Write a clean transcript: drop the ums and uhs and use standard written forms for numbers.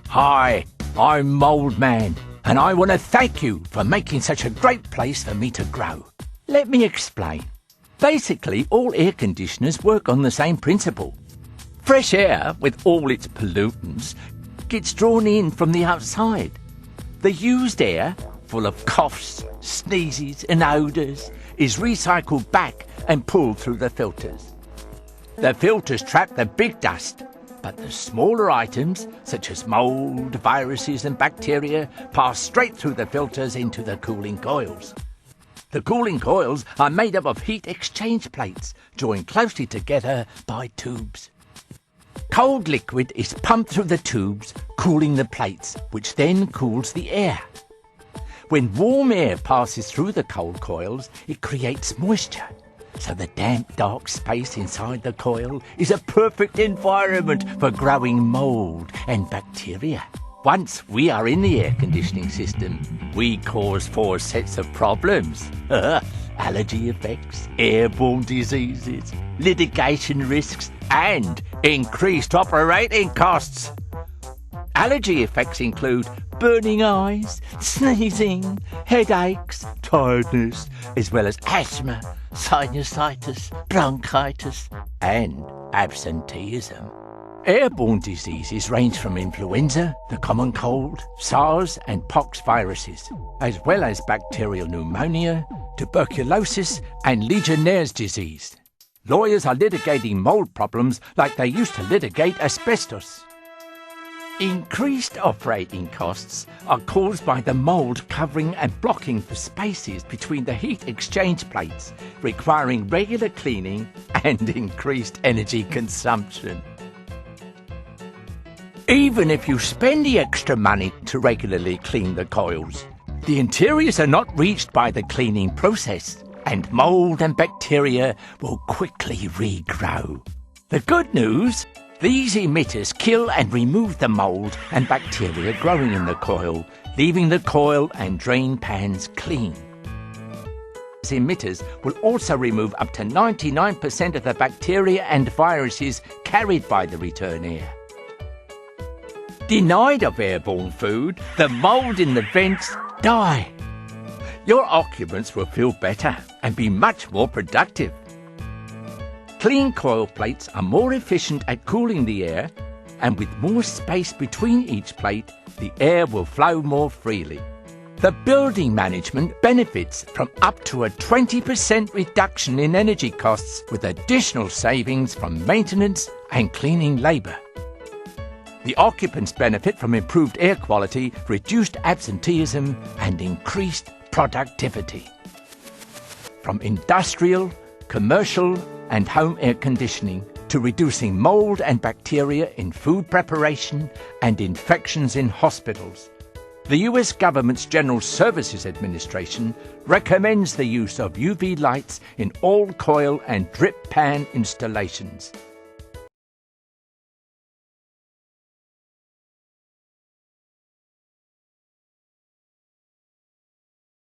Hi, I'm Mould Man, and I want to thank you for making such a great place for me to grow. Let me explain. Basically, all air conditioners work on the same principle. Fresh air, with all its pollutants, gets drawn in from the outside. The used air, full of coughs, sneezes and odours, is recycled back and pulled through the filters. The filters trap the big dust, but the smaller items, such as mould, viruses and bacteria, pass straight through the filters into the cooling coils. The cooling coils are made up of heat exchange plates, joined closely together by tubes. Cold liquid is pumped through the tubes, cooling the plates, which then cools the air. When warm air passes through the cold coils, it creates moisture. So the damp, dark space inside the coil is a perfect environment for growing mould and bacteria. Once we are in the air conditioning system, we cause 4 sets of problems. Allergy effects, airborne diseases, litigation risks, and increased operating costs. Allergy effects include burning eyes, sneezing, headaches, tiredness, as well as asthma, sinusitis, bronchitis, and absenteeism. Airborne diseases range from influenza, the common cold, SARS and pox viruses, as well as bacterial pneumonia, tuberculosis and Legionnaire's disease. Lawyers are litigating mould problems like they used to litigate asbestos. Increased operating costs are caused by the mould covering and blocking the spaces between the heat exchange plates, requiring regular cleaning and increased energy consumption. Even if you spend the extra money to regularly clean the coils, the interiors are not reached by the cleaning process, and mould and bacteria will quickly regrow. The good news: these emitters kill and remove the mould and bacteria growing in the coil, leaving the coil and drain pans clean. These emitters will also remove up to 99% of the bacteria and viruses carried by the return air. Denied of airborne food, the mould in the vents die. Your occupants will feel better and be much more productive. Clean coil plates are more efficient at cooling the air, and with more space between each plate, the air will flow more freely. The building management benefits from up to a 20% reduction in energy costs, with additional savings from maintenance and cleaning labour. The occupants benefit from improved air quality, reduced absenteeism and increased productivity. From industrial, commercial and home air conditioning to reducing mould and bacteria in food preparation and infections in hospitals, the US government's General Services Administration recommends the use of UV lights in all coil and drip pan installations.